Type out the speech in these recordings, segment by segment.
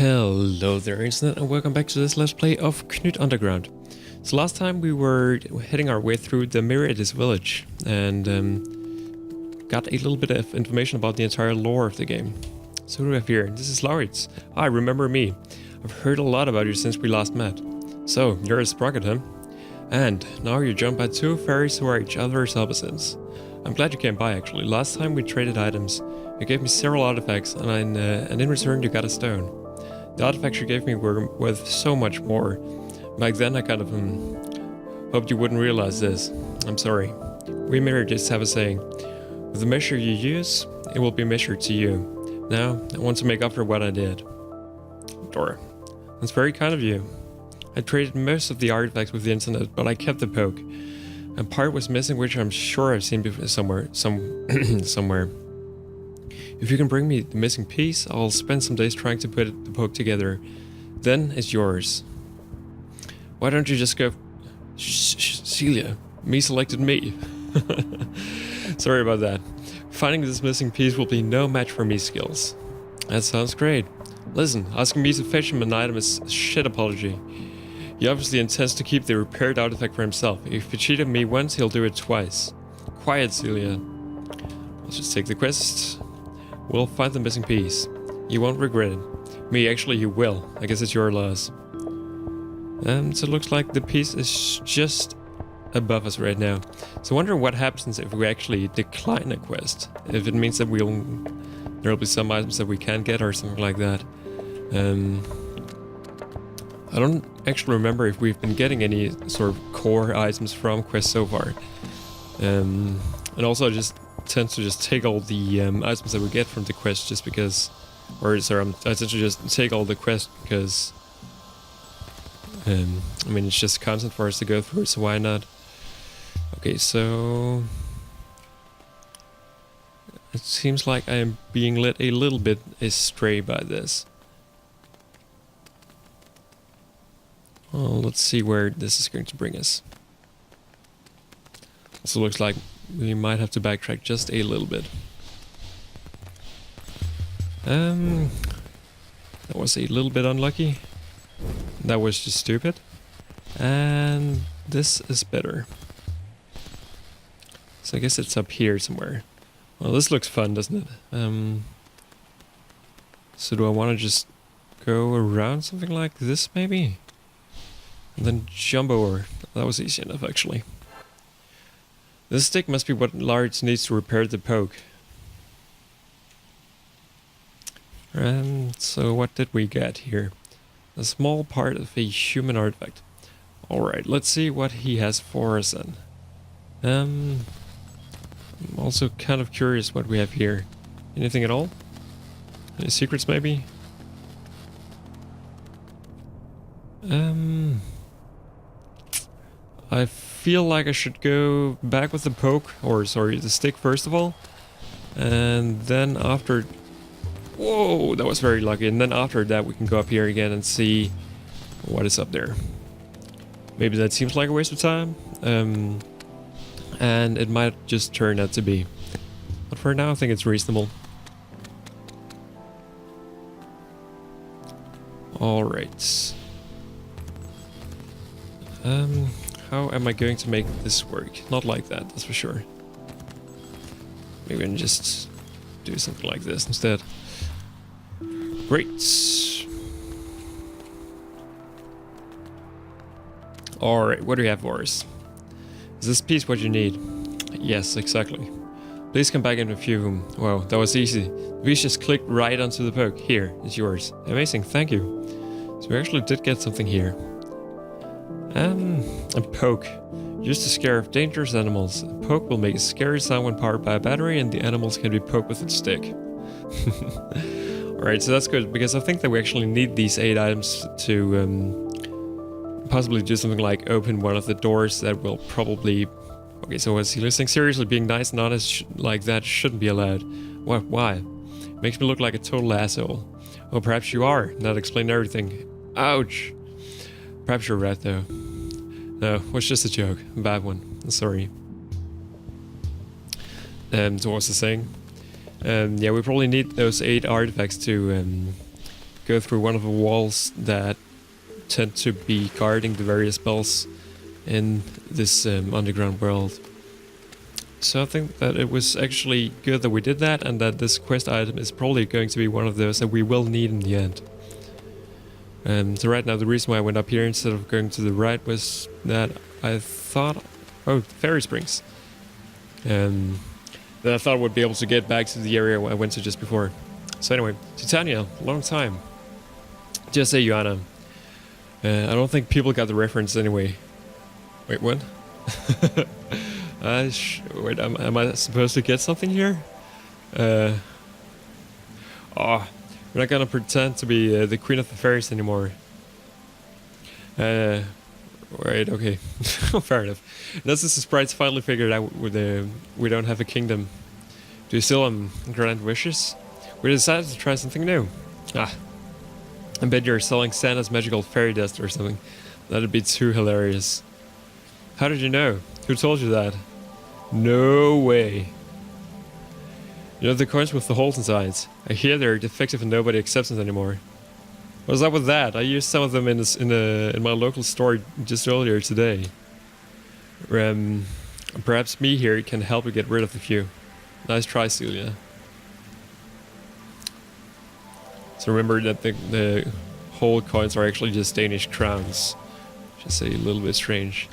Hello there internet and welcome back to this let's play of Knytt Underground. So last time we were heading our way through the Meritus village and got a little bit of information about the entire lore of the game. So who do we have here? This is Lauritz. Hi, remember me. I've heard a lot about you since we last met. So, you're a sprocket, huh? And now you're joined by two fairies who are each other's opposites. I'm glad you came by actually. Last time we traded items. You gave me several artifacts and in return you got a stone. The artifacts you gave me were worth so much more. Back then I kind of hoped you wouldn't realize this. I'm sorry. We Meritus have a saying. With the measure you use, it will be measured to you. Now, I want to make up for what I did. Dora. That's very kind of you. I traded most of the artifacts with the internet, but I kept the poke. A part was missing which I'm sure I've seen before somewhere. If you can bring me the missing piece, I'll spend some days trying to put the poke together. Then it's yours. Why don't you just go... Celia, me selected me. Sorry about that. Finding this missing piece will be no match for me skills. That sounds great. Listen, asking me to fetch him an item is a shit apology. He obviously intends to keep the repaired artifact for himself. If he cheated me once, he'll do it twice. Quiet, Celia. Let's just take the quest. We'll find the missing piece. You won't regret it. Me, actually, you will. I guess it's your loss. So it looks like the piece is just above us right now. So I wonder what happens if we actually decline a quest. If it means that there'll be some items that we can't get or something like that. I don't actually remember if we've been getting any sort of core items from quests so far. And also I just tend to just take all the items that we get from the quest just because... Or sorry, I tend to just take all the quests because... I mean, it's just content for us to go through, so why not? Okay, so... It seems like I am being led a little bit astray by this. Well, let's see where this is going to bring us. Also looks like we might have to backtrack just a little bit. That was a little bit unlucky. That was just stupid. And this is better. So I guess it's up here somewhere. Well, this looks fun, doesn't it? So do I want to just go around something like this, maybe? And then jump over. That was easy enough, actually. This stick must be what Lauritz needs to repair the poke. And so what did we get here? A small part of a human artifact. Alright, let's see what he has for us then. I'm also kind of curious what we have here. Anything at all? Any secrets maybe? I feel like I should go back with the poke, or sorry, the stick first of all. And then after... Whoa, that was very lucky. And then after that we can go up here again and see what is up there. Maybe that seems like a waste of time. And it might just turn out to be. But for now I think it's reasonable. Alright. How am I going to make this work? Not like that, that's for sure. Maybe I can just do something like this instead. Great. Alright, what do you have for us? Is this piece what you need? Yes, exactly. Please come back in a few. Wow, that was easy. The piece just clicked right onto the poke. Here, it's yours. Amazing, thank you. So we actually did get something here. A poke. Used to scare off dangerous animals. A poke will make a scary sound when powered by a battery and the animals can be poked with its stick. Alright, so that's good, because I think that we actually need these 8 items to possibly do something like open one of the doors that will probably... Okay, so was he listening? Seriously, being nice and honest like that shouldn't be allowed. What? Why? Makes me look like a total asshole. Oh, perhaps you are. Not explain everything. Ouch! Perhaps you're right, though. No, it was just a joke. A bad one. Sorry. So what was I saying? Yeah, we probably need those 8 artifacts to go through one of the walls that tend to be guarding the various spells in this underground world. So I think that it was actually good that we did that, and that this quest item is probably going to be one of those that we will need in the end. So right now the reason why I went up here instead of going to the right was that I thought... Oh, Fairy Springs. That I thought I would be able to get back to the area I went to just before. So anyway, Titania, long time. Just say Joanna. I don't think people got the reference anyway. Wait, what? Wait, am I supposed to get something here? Oh, we're not gonna pretend to be the Queen of the Fairies anymore. Right, okay. Fair enough. Unless the sprites finally figured out we don't have a kingdom. Do you still grant wishes? We decided to try something new. I bet you're selling Santa's magical fairy dust or something. That'd be too hilarious. How did you know? Who told you that? No way. You know the coins with the holes inside? I hear they're defective and nobody accepts them anymore. What's up with that? I used some of them in my local store just earlier today. Perhaps me here can help you get rid of a few. Nice try, Celia. So remember that the whole coins are actually just Danish crowns. Just a little bit strange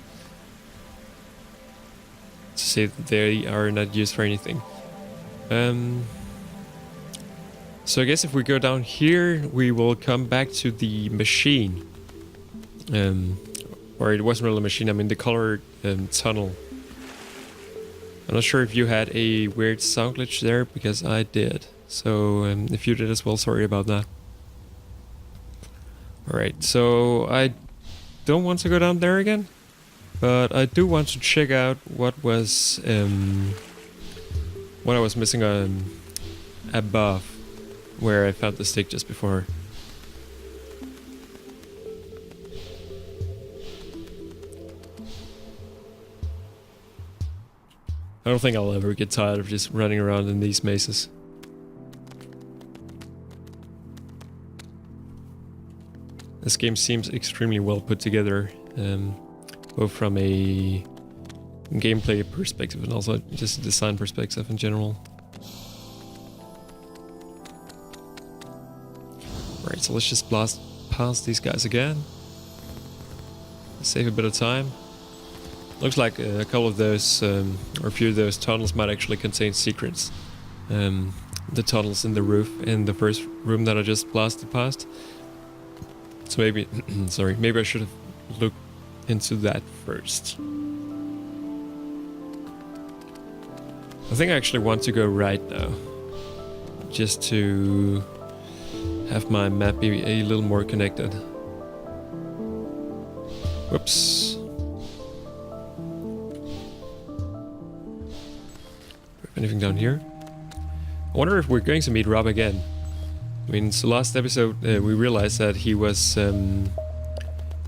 to say that they are not used for anything. So I guess if we go down here, we will come back to the machine. Or it wasn't really a machine, I mean the colored tunnel. I'm not sure if you had a weird sound glitch there, because I did. So if you did as well, sorry about that. Alright, so I don't want to go down there again, but I do want to check out what I was missing above, where I found the stick just before. I don't think I'll ever get tired of just running around in these mazes. This game seems extremely well put together, both from a gameplay perspective and also just a design perspective in general. Right, so let's just blast past these guys again. Save a bit of time. Looks like a couple of those, or a few of those tunnels might actually contain secrets. The tunnels in the roof in the first room that I just blasted past. So maybe, sorry, maybe I should have looked into that first. I think I actually want to go right now, just to have my map be a little more connected. Whoops. Anything down here? I wonder if we're going to meet Rob again. I mean, so last episode we realized that he was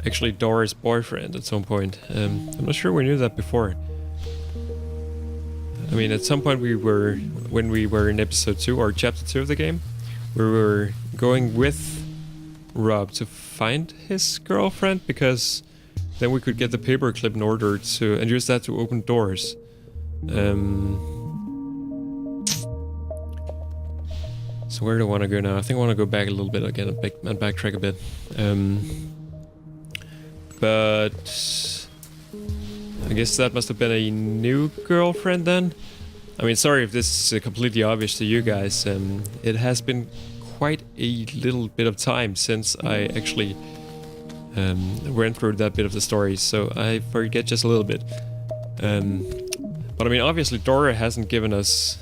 actually Dora's boyfriend at some point. I'm not sure we knew that before. I mean, at some point when we were in episode 2 or chapter 2 of the game, we were going with Rob to find his girlfriend, because then we could get the paperclip in order to and use that to open doors. So where do I want to go now? I think I want to go back a little bit again and backtrack a bit. But I guess that must have been a new girlfriend then. I mean, sorry if this is completely obvious to you guys. It has been quite a little bit of time since I actually went through that bit of the story, so I forget just a little bit. But I mean, obviously Dora hasn't given us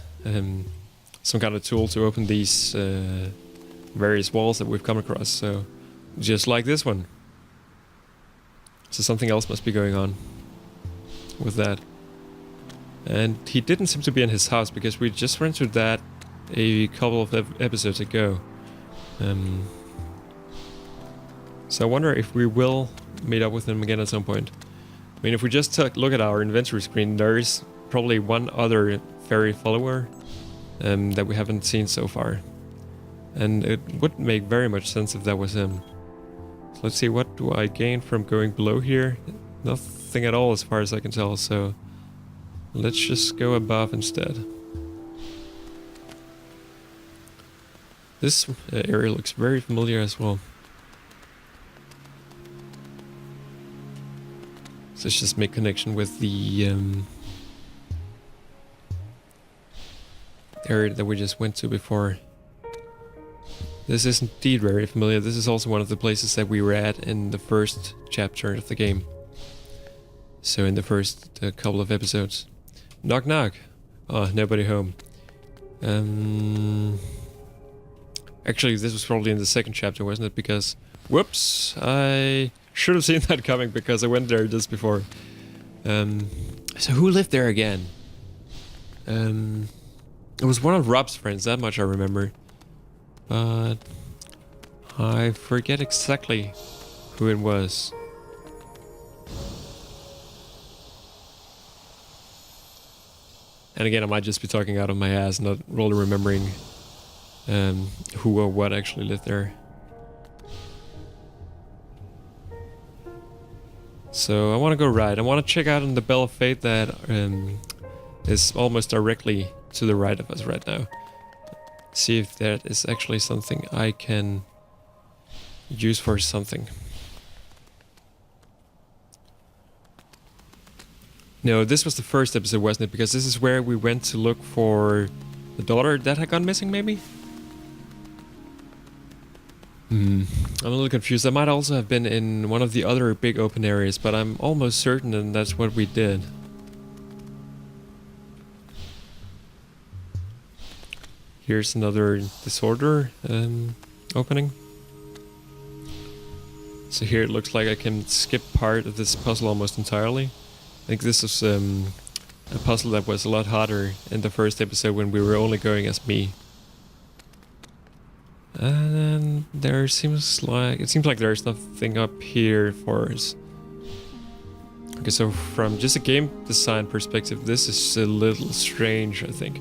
some kind of tool to open these various walls that we've come across, so just like this one. So something else must be going on with that. And he didn't seem to be in his house, because we just went through that a couple of episodes ago. So I wonder if we will meet up with him again at some point. I mean, if we just look at our inventory screen, there is probably one other fairy follower that we haven't seen so far. And it would make very much sense if that was him. So let's see, what do I gain from going below here? Nothing at all as far as I can tell, so let's just go above instead. This area looks very familiar as well. So let's just make connection with the area that we just went to before. This is indeed very familiar. This is also one of the places that we were at in the first chapter of the game. So in the first couple of episodes. Knock knock. Oh, nobody home. Actually, this was probably in the second chapter, wasn't it? Because, whoops, I should have seen that coming because I went there just before. So who lived there again? It was one of Rob's friends, that much I remember. But I forget exactly who it was. And again, I might just be talking out of my ass, not really remembering who or what actually lived there. So I want to go right. I want to check out on the Bell of Fate that is almost directly to the right of us right now. See if that is actually something I can use for something. No, this was the first episode, wasn't it? Because this is where we went to look for the daughter that had gone missing, maybe? I'm a little confused. That might also have been in one of the other big open areas, but I'm almost certain that that's what we did. Here's another disorder opening. So here it looks like I can skip part of this puzzle almost entirely. I think this is a puzzle that was a lot harder in the first episode when we were only going as me. And it seems like there's nothing up here for us. Okay, so from just a game design perspective, this is a little strange, I think.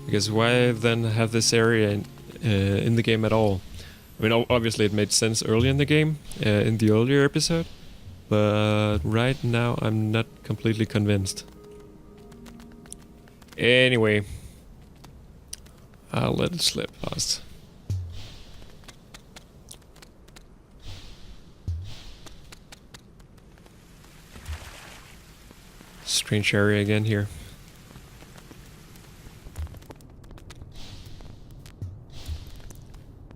Because why then have this area in the game at all? I mean, obviously it made sense early in the game, in the earlier episode, but right now I'm not completely convinced. Anyway, I'll let it slip past. Strange area again here.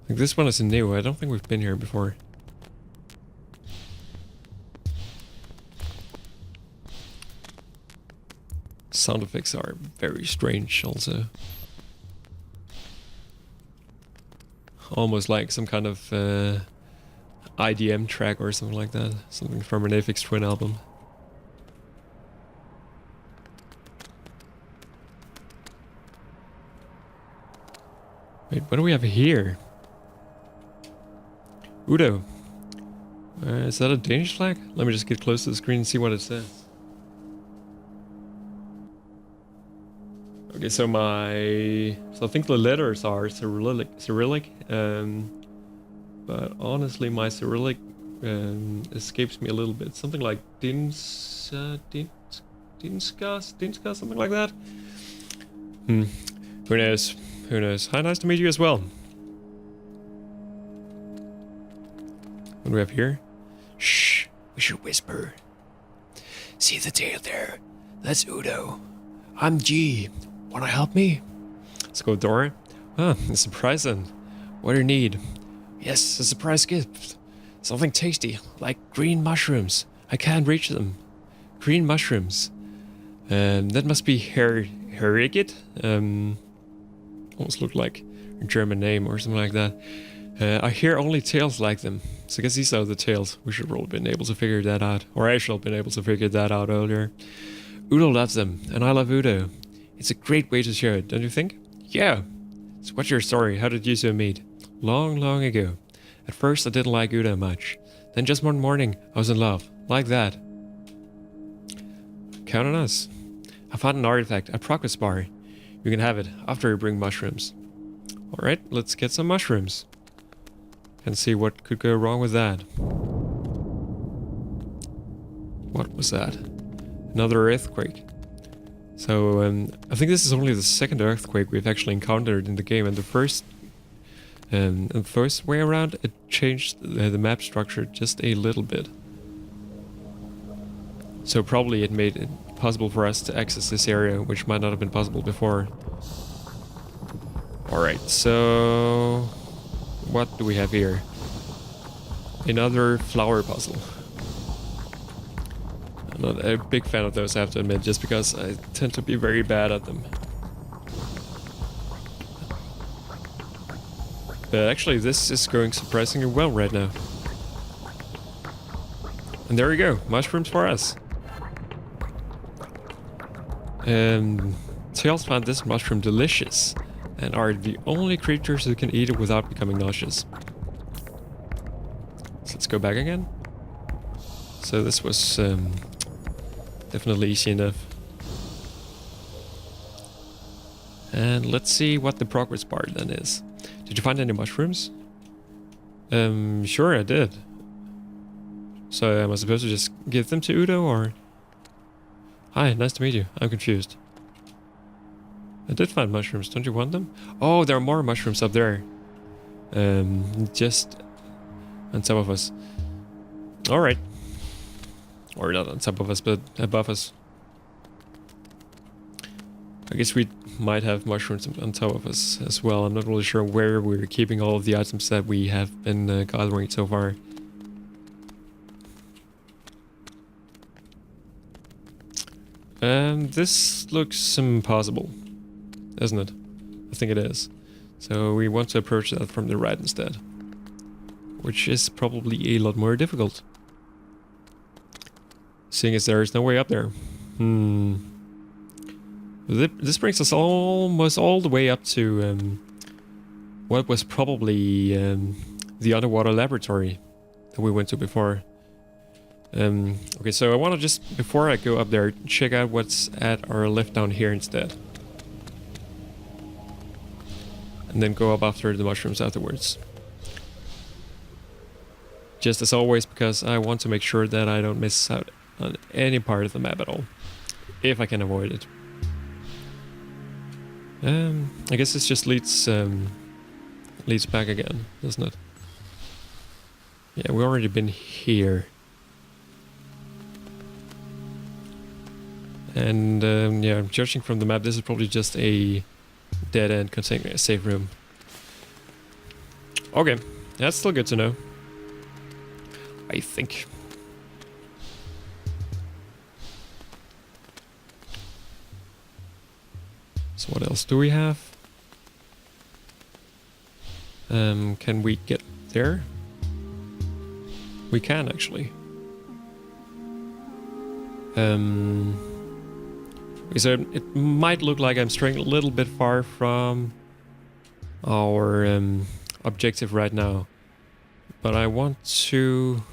Like this one is new. I don't think we've been here before. Sound effects are very strange also. Almost like some kind of IDM track or something like that. Something from an Aphex Twin album. Wait, what do we have here? Udo. Is that a Danish flag? Let me just get close to the screen and see what it says. Okay, so I think the letters are Cyrillic, but honestly my Cyrillic escapes me a little bit. Something like Dinska, something like that. Who knows? Who knows? Hi, nice to meet you as well. What do we have here? Shh, we should whisper. See the tail there? That's Udo. I'm G. Wanna help me? Let's go, Dora. Ah, a surprise then. What do you need? Yes, a surprise gift. Something tasty, like green mushrooms. I can't reach them. Green mushrooms. That must be Herigit. Almost looked like a German name or something like that. I hear only tales like them. So I guess these are the tales. We should have all been able to figure that out. Or I should have been able to figure that out earlier. Udo loves them, and I love Udo. It's a great way to share it, don't you think? Yeah. So what's your story? How did you two meet? Long, long ago. At first I didn't like Udo much. Then just one morning I was in love. Like that. Count on us. I found an artifact, a progress bar. You can have it after you bring mushrooms. Alright, let's get some mushrooms. And see what could go wrong with that. What was that? Another earthquake. So, I think this is only the second earthquake we've actually encountered in the game, and the first way around, it changed the map structure just a little bit. So probably it made it possible for us to access this area, which might not have been possible before. Alright, so... what do we have here? Another flower puzzle. I'm not a big fan of those, I have to admit, just because I tend to be very bad at them. But actually, this is going surprisingly well right now. And there we go, mushrooms for us. Tails found this mushroom delicious, and are the only creatures who can eat it without becoming nauseous. So let's go back again. So this was definitely easy enough. And let's see what the progress bar then is. Did you find any mushrooms? Sure I did. So am I supposed to just give them to Udo, or? Hi, nice to meet you. I'm confused. I did find mushrooms, don't you want them? Oh, there are more mushrooms up there. Just on top of us. Alright. Or not on top of us, but above us. I guess we might have mushrooms on top of us as well. I'm not really sure where we're keeping all of the items that we have been gathering so far. This looks impossible, isn't it? I think it is. So we want to approach that from the right instead. Which is probably a lot more difficult. Seeing as there is no way up there. This brings us almost all the way up to what was probably the underwater laboratory that we went to before. Okay, so I want to just, before I go up there, check out what's at our left down here instead. And then go up after the mushrooms afterwards. Just as always, because I want to make sure that I don't miss out on any part of the map at all. If I can avoid it. I guess this just leads back again, doesn't it? Yeah, we've already been here. And yeah, judging from the map, this is probably just a dead end containing a safe room. Okay, that's still good to know. I think. So what else do we have? Can we get there? We can actually. So it might look like I'm straying a little bit far from our objective right now, but I want to.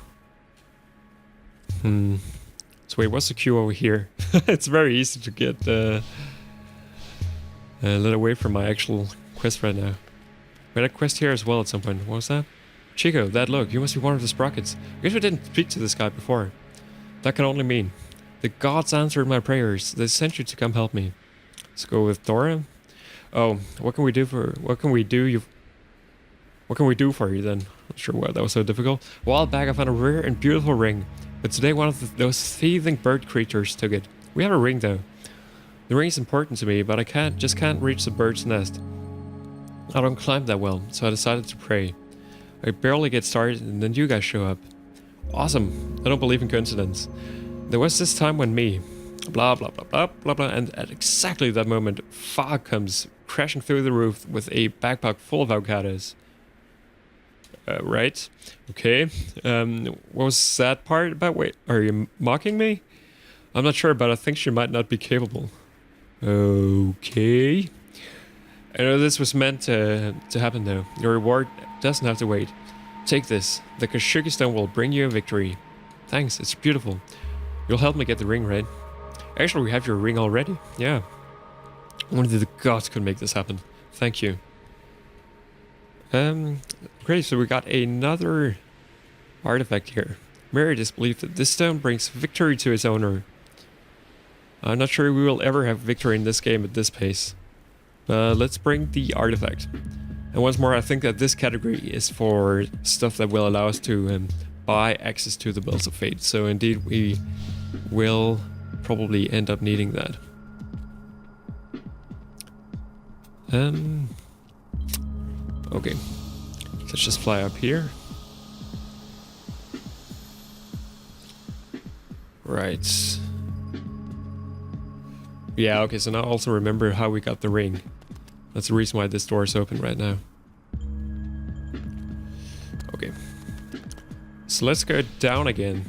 So wait, what's the queue over here? It's very easy to get led away from my actual quest right now. We had a quest here as well at some point. What was that? Chico, that look, you must be one of the sprockets. I guess we didn't speak to this guy before. That can only mean the gods answered my prayers. They sent you to come help me. Let's go with Dora. Oh, what can we do for you then? Not sure why that was so difficult. A while back I found a rare and beautiful ring, but today one of those thieving bird creatures took it. We have a ring though. The ring is important to me, but I just can't reach the bird's nest. I don't climb that well, so I decided to pray. I barely get started and then you guys show up. Awesome. I don't believe in coincidence. There was this time when me, blah blah blah blah blah blah, and at exactly that moment, fog comes crashing through the roof with a backpack full of avocados. Right? Okay. What was that part about? Wait, are you mocking me? I'm not sure, but I think she might not be capable. Okay. I know this was meant to happen though. Your reward doesn't have to wait. Take this. The Kashuki stone will bring you a victory. Thanks, it's beautiful. You'll help me get the ring, right? Actually, we have your ring already. Yeah. Only the gods could make this happen. Thank you. Great, so we got another artifact here. Merit is believed that this stone brings victory to its owner. I'm not sure we will ever have victory in this game at this pace. Let's bring the artifact. And once more, I think that this category is for stuff that will allow us to buy access to the Bells of Fate. So indeed, we will probably end up needing that. Okay. Let's just fly up here. Right. Yeah, okay, so now I also remember how we got the ring. That's the reason why this door is open right now. Okay. So let's go down again.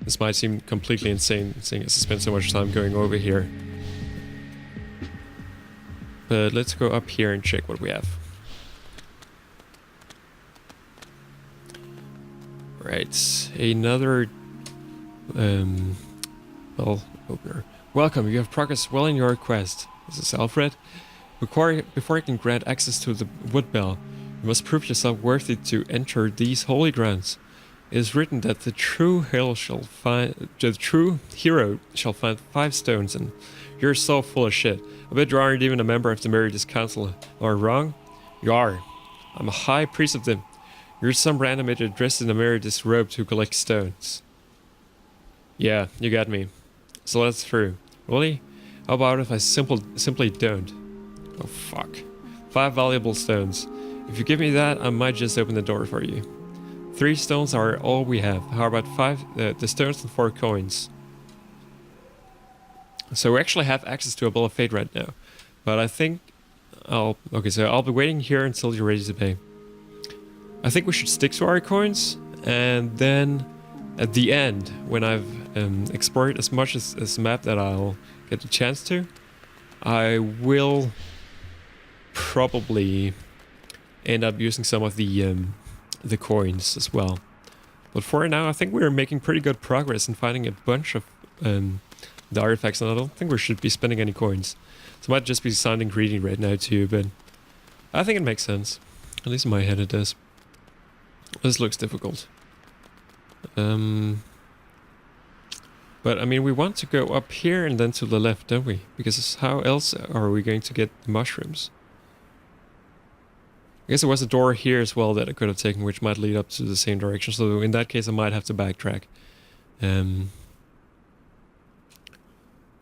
This might seem completely insane, seeing as I spent so much time going over here. But let's go up here and check what we have. Right, another well, opener. Welcome, you have progressed well in your quest. This is Alfred. Before you can grant access to the wood bell, you must prove yourself worthy to enter these holy grounds. It is written that the true hero shall find 5 stones, and you're so full of shit. I bet you aren't even a member of the Meritus Council. Am I wrong? You are. I'm a high priest of them. You're some random idiot dressed in a Meritus robe to collect stones. Yeah, you got me. So that's true. Really? How about if I simply don't? Oh fuck. 5 valuable stones. If you give me that, I might just open the door for you. 3 stones are all we have. How about 5 the stones and 4 coins? So we actually have access to a Bell of Fate right now. But I think I'll be waiting here until you're ready to pay. I think we should stick to our coins, and then at the end, when I've explored as much as the map that I'll get the chance to, I will probably end up using some of the coins as well. But for now, I think we're making pretty good progress in finding a bunch of the artifacts, and I don't think we should be spending any coins. So it might just be sounding greedy right now too, but I think it makes sense. At least in my head it does. This looks difficult. But I mean, we want to go up here and then to the left, don't we? Because how else are we going to get the mushrooms? I guess there was a door here as well that I could have taken, which might lead up to the same direction. So in that case, I might have to backtrack. I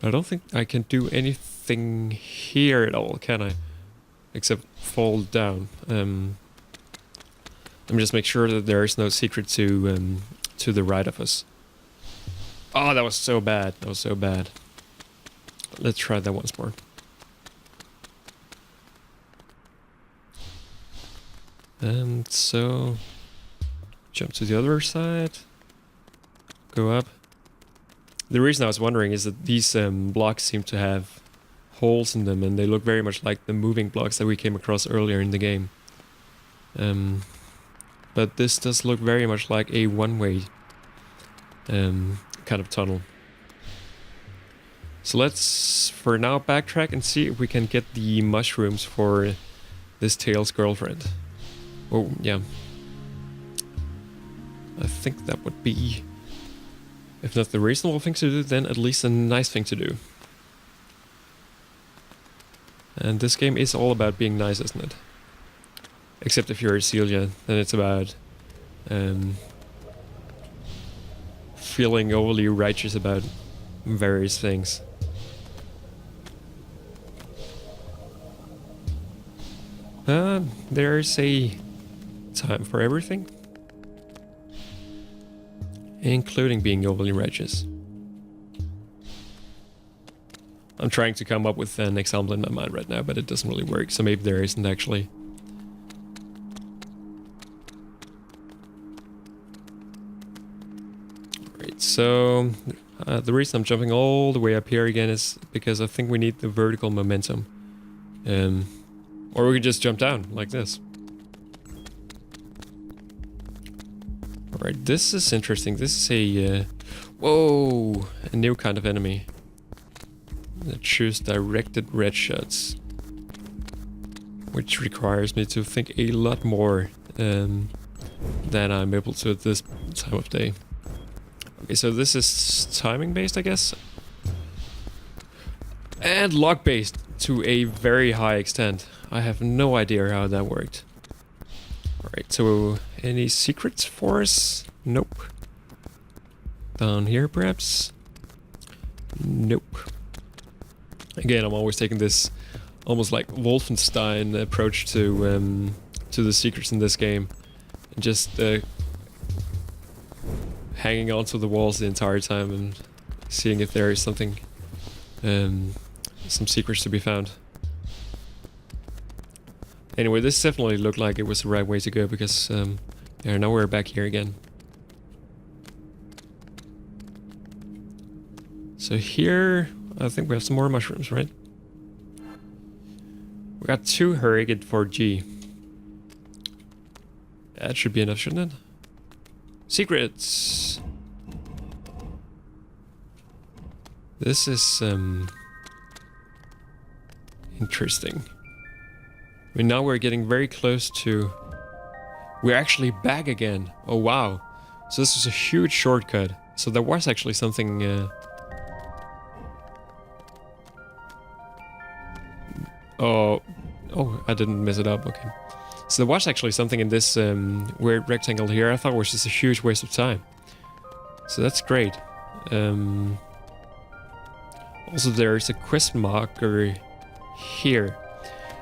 don't think I can do anything here at all, can I? Except fall down. Let me just make sure that there is no secret to the right of us. Oh, that was so bad. That was so bad. Let's try that once more. And so, jump to the other side. Go up. The reason I was wondering is that these blocks seem to have holes in them, and they look very much like the moving blocks that we came across earlier in the game. But this does look very much like a one-way kind of tunnel. So let's, for now, backtrack and see if we can get the mushrooms for this Tails girlfriend. Oh, yeah. I think that would be, if not the reasonable thing to do, then at least a nice thing to do. And this game is all about being nice, isn't it? Except if you're a Celia, then it's about feeling overly righteous about various things. There's a time for everything, including being overly righteous. I'm trying to come up with an example in my mind right now, but it doesn't really work, so maybe there isn't actually. Right, so the reason I'm jumping all the way up here again is because I think we need the vertical momentum. Or we could just jump down, like this. Alright, this is interesting. This is a... whoa! A new kind of enemy. That shoots directed red shots. which requires me to think a lot more than I'm able to at this time of day. Okay, so this is timing based, I guess, and log based to a very high extent. I have no idea how that worked. Alright, so any secrets for us? Nope. Down here, perhaps? Nope. Again, I'm always taking this almost like Wolfenstein approach to the secrets in this game, and just hanging onto the walls the entire time and seeing if there is something, some secrets to be found. Anyway, this definitely looked like it was the right way to go because yeah, now we're back here again. So here, I think we have some more mushrooms, right? We got 2 Hurricane for G. That should be enough, shouldn't it? Secrets! This is interesting. I mean, now we're getting very close to... We're actually back again. Oh wow. So this was a huge shortcut. So there was actually something... Oh, I didn't mess it up, okay. So there was actually something in this weird rectangle here. I thought it was just a huge waste of time. So that's great. Also there's a quest marker here.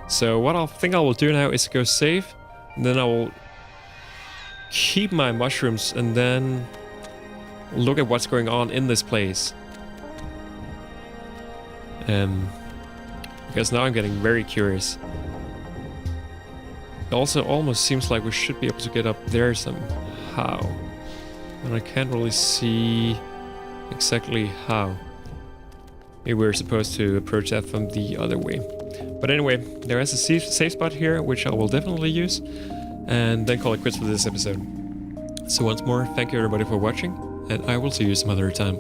So what I think I will do now is go save, and then I will keep my mushrooms and then look at what's going on in this place. Because now I'm getting very curious. It also almost seems like we should be able to get up there somehow. And I can't really see exactly how. Maybe we're supposed to approach that from the other way. But anyway, there is a safe spot here, which I will definitely use. And then call it quits for this episode. So once more, thank you everybody for watching, and I will see you some other time.